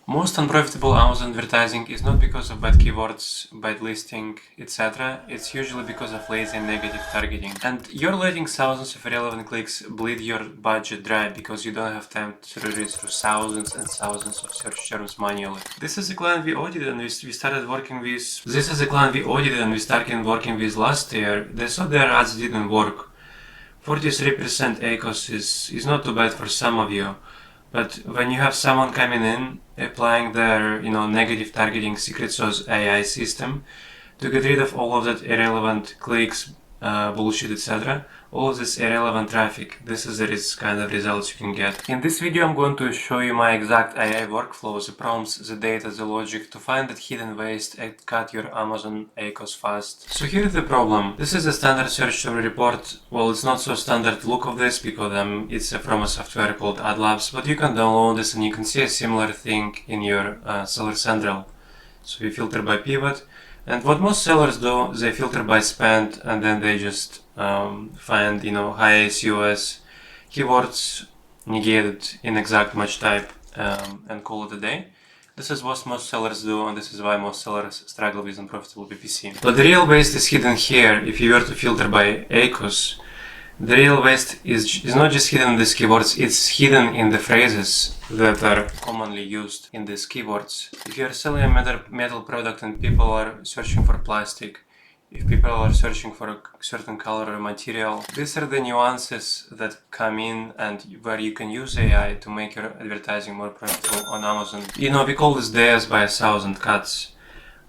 Most unprofitable Amazon advertising is not because of bad keywords, bad listing, etc. It's usually because of lazy and negative targeting. And you're letting thousands of irrelevant clicks bleed your budget dry because you don't have time to read through thousands and thousands of search terms manually. This is a client we audited and we started working with. This is a client we audited and we started working with last year. They saw their ads didn't work. 43% ACoS is not too bad for some of you. But when you have someone coming in, applying their, negative targeting secret sauce AI system to get rid of all of that irrelevant clicks, bullshit, etc., all of this irrelevant traffic, this is the kind of results you can get. In this video, I'm going to show you my exact AI workflow, the prompts, the data, the logic, to find that hidden waste and cut your Amazon ACoS fast. So here is the problem. This is a standard search term report. Well, it's not so standard look of this because it's from a software called AdLabs, but you can download this and you can see a similar thing in your Seller Central. So you filter by pivot. And what most sellers do, they filter by spend and then they just find, high ACoS keywords negated in exact match type and call it a day. This is what most sellers do, and this is why most sellers struggle with unprofitable PPC. But the real waste is hidden here. If you were to filter by ACoS, the real waste is not just hidden in these keywords, it's hidden in the phrases that are commonly used in these keywords. If you are selling a metal product and people are searching for plastic, if people are searching for a certain color or material, these are the nuances that come in and where you can use AI to make your advertising more profitable on Amazon. We call this days by 1,000 cuts.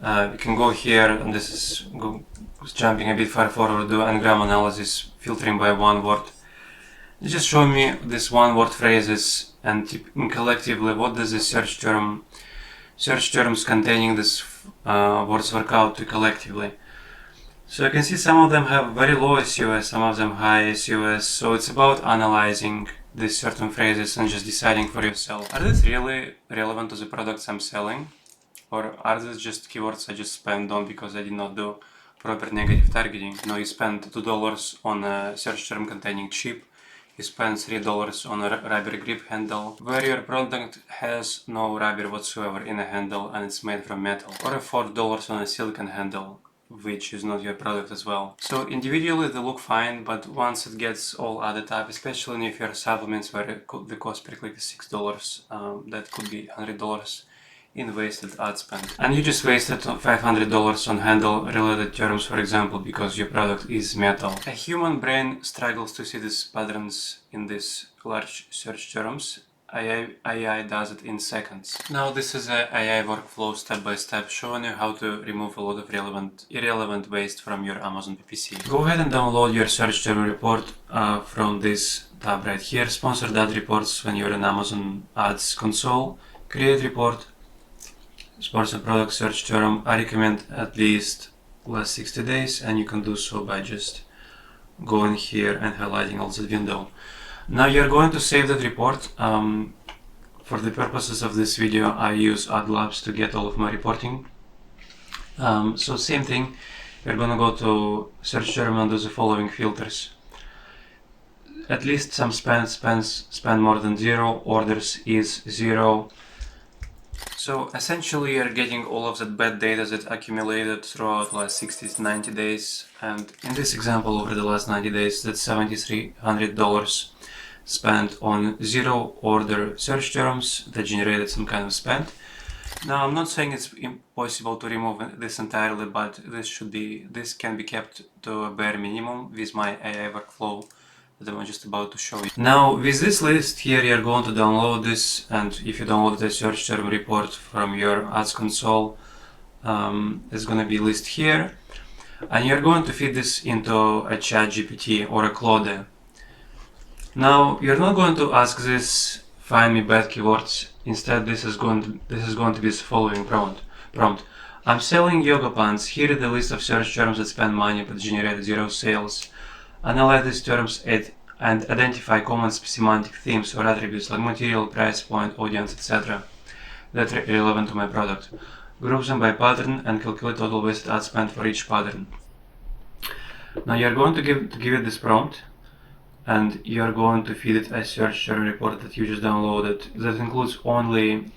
You can go here, and this is jumping a bit far forward, do n-gram analysis, filtering by one word. Just show me these one word phrases and collectively what does the search terms containing these words work out to collectively. So you can see some of them have very low ACoS, some of them high ACoS, so it's about analyzing these certain phrases and just deciding for yourself. Are these really relevant to the products I'm selling? Or are these just keywords I just spent on because I did not do proper negative targeting? You spend $2 on a search term containing chip, you spend $3 on a rubber grip handle, where your product has no rubber whatsoever in a handle and it's made from metal, or $4 on a silicone handle, which is not your product as well. So individually they look fine, but once it gets all added up, especially if your supplements where the cost per click is $6, that could be $100 in wasted ad spend. And you just wasted $500 on handle related terms, for example, because your product is metal. A human brain struggles to see these patterns in these large search terms. AI does it in seconds. Now this is an AI workflow step by step showing you how to remove a lot of irrelevant waste from your Amazon PPC. Go ahead and download your search term report from this tab right here, sponsored ad reports when you're in Amazon Ads console. Create report, sponsored product search term. I recommend at least last 60 days, and you can do so by just going here and highlighting all the window. Now you're going to save that report. For the purposes of this video, I use AdLabs to get all of my reporting. So same thing, you're going to go to search term and do the following filters. At least some spend more than 0, orders is 0. So essentially you're getting all of that bad data that accumulated throughout the last 60 to 90 days, and in this example over the last 90 days that's $7,300 spent on 0 order search terms that generated some kind of spend. Now I'm not saying it's impossible to remove this entirely, but this can be kept to a bare minimum with my AI workflow that I'm just about to show you. Now with this list here you're going to download this, and if you download the search term report from your ads console, it's going to be listed here, and you're going to feed this into a ChatGPT or a Claude. Now you're not going to ask this find me bad keywords. Instead this is going to be the following prompt. I'm selling yoga pants. Here is the list of search terms that spend money but generate 0 sales. Analyze these terms and identify common semantic themes or attributes like material, price point, audience, etc. that are relevant to my product. Group them by pattern and calculate total wasted ad spend for each pattern. Now you're going to give it this prompt, and you're going to feed it a search term report that you just downloaded that includes only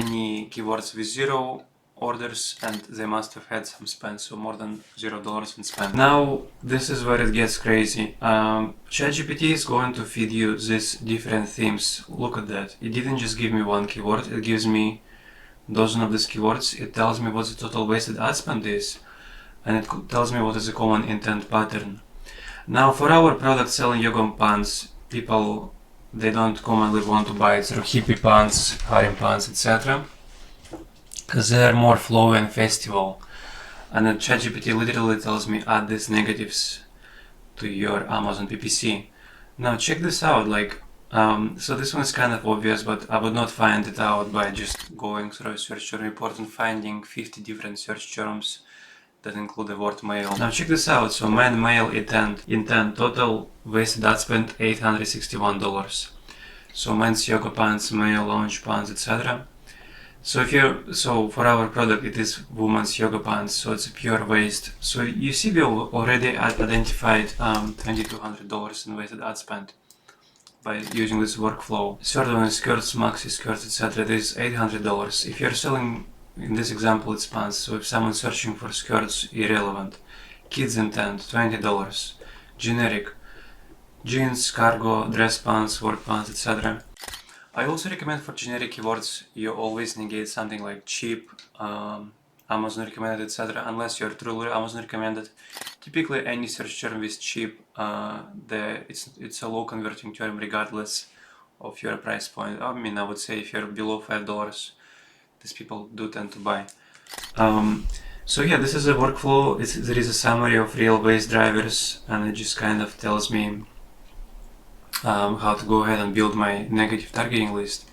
any keywords with 0 orders, and they must have had some spend, so more than $0 in spend. Now this is where it gets crazy. ChatGPT is going to feed you these different themes. Look at that. It didn't just give me one keyword, it gives me dozen of these keywords. It tells me what the total wasted ad spend is, and it tells me what is the common intent pattern. Now for our product selling yoga pants, people, they don't commonly want to buy through hippie pants, harem pants, etc. because they are more flowy and festival. And then ChatGPT literally tells me add these negatives to your Amazon PPC. Now check this out, so this one is kind of obvious, but I would not find it out by just going through a search term report and finding 50 different search terms that include the word male. Now check this out, so man, male, intent, total wasted ad spend $861. So men's yoga pants, male lounge pants, etc. So for our product it is women's yoga pants, so it's a pure waste. So you see we already identified $2,200 in wasted ad spend by using this workflow. Third one is skirts, maxi skirts, etc. This is $800. If you're selling, in this example it's pants, so if someone's searching for skirts, irrelevant. Kids intent, $20. Generic, jeans, cargo, dress pants, work pants, etc. I also recommend for generic keywords you always negate something like cheap, Amazon recommended, etc. unless you're truly Amazon recommended. Typically any search term with cheap, it's a low converting term regardless of your price point. I mean, I would say if you're below $5, these people do tend to buy. So yeah, this is a workflow. There is a summary of real waste drivers, and it just kind of tells me how to go ahead and build my negative targeting list.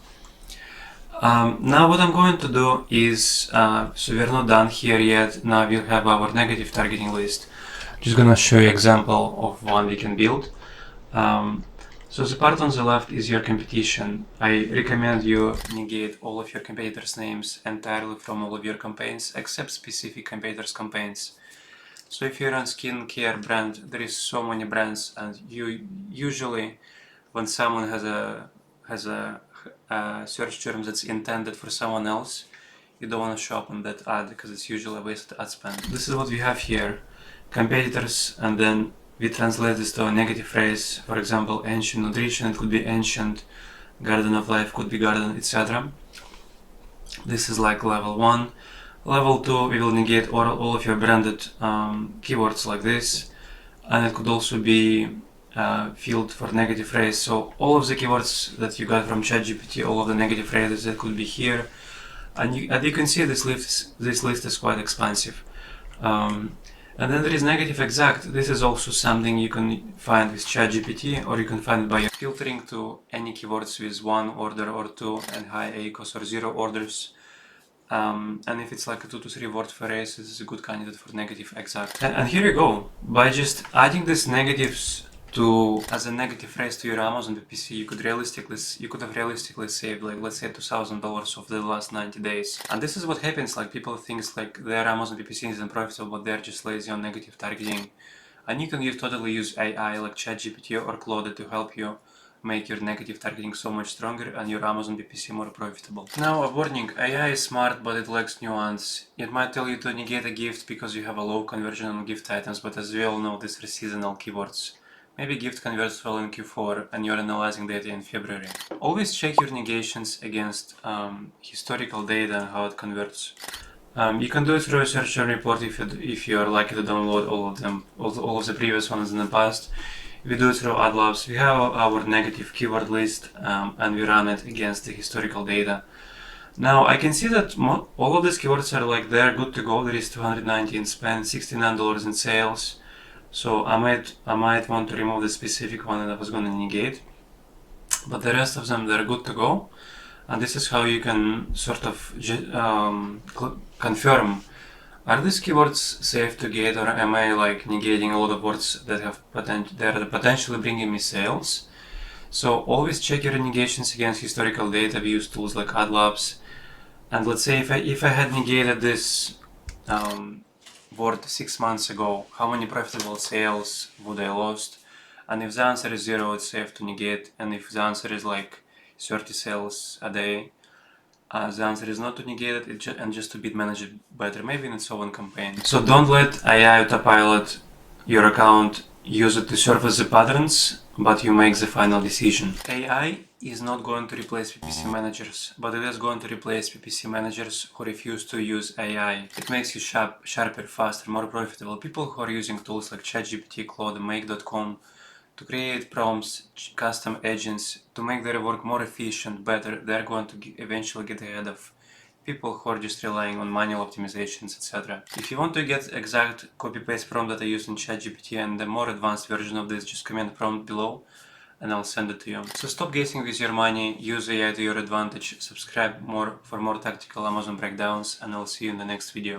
Now what I'm going to do is, so we're not done here yet. Now we'll have our negative targeting list. Just gonna show you an example of one we can build. So the part on the left is your competition. I recommend you negate all of your competitors' names entirely from all of your campaigns except specific competitors' campaigns. So if you're on skincare brand, there is so many brands, and you usually, when someone has a search term that's intended for someone else, you don't want to show up on that ad because it's usually a wasted ad spend. This is what we have here, competitors, and then we translate this to a negative phrase. For example, ancient nutrition, it could be ancient, garden of life could be garden, etc. This is like level 1. Level 2, we will negate all of your branded keywords like this, and it could also be field for negative phrase. So all of the keywords that you got from ChatGPT, all of the negative phrases that could be here, and as you can see, this list is quite expansive. And then there is negative exact. This is also something you can find with ChatGPT, or you can find it by filtering to any keywords with 1 order or 2 and high ACoS or 0 orders. And if it's like a 2 to 3 word phrase, this is a good candidate for negative exact. And here you go. By just adding these negatives as a negative phrase to your Amazon PPC, you could have realistically saved, like, let's say $2,000 of the last 90 days. And this is what happens, like, people think like their Amazon PPC isn't profitable, but they're just lazy on negative targeting. And you can totally use AI like ChatGPT or Claude to help you make your negative targeting so much stronger and your Amazon PPC more profitable. Now a warning, AI is smart but it lacks nuance. It might tell you to negate a gift because you have a low conversion on gift items, but as we all know, these are seasonal keywords. Maybe gift converts well in Q4 and you're analyzing data in February. Always check your negations against historical data and how it converts. You can do it through a search term report if you are lucky to download all of them, all of the previous ones in the past. We do it through AdLabs. We have our negative keyword list and we run it against the historical data. Now I can see that all of these keywords are like they're good to go. There is $290 in spend, $69 in sales. So I might want to remove the specific one that I was going to negate, but the rest of them, they're good to go. And this is how you can sort of confirm, are these keywords safe to get, or am I like negating a lot of words that are potentially bringing me sales? So always check your negations against historical data. We use tools like AdLabs, and let's say if I had negated this word 6 months ago, how many profitable sales would I lost? And if the answer is 0, it's safe to negate, and if the answer is like 30 sales a day, The answer is not to negate it and just to be managed better, maybe in its own campaign. So don't let AI autopilot your account, use it to surface the patterns, but you make the final decision. AI is not going to replace PPC managers, but it is going to replace PPC managers who refuse to use AI. It makes you sharper, faster, more profitable. People who are using tools like ChatGPT, Claude, Make.com to create prompts, custom agents, to make their work more efficient, better, they're going to eventually get ahead of people who are just relying on manual optimizations, etc. If you want to get exact copy-paste prompt that I used in ChatGPT and the more advanced version of this, just comment prompt below and I'll send it to you. So stop guessing with your money, use AI to your advantage, subscribe for more tactical Amazon breakdowns, and I'll see you in the next video.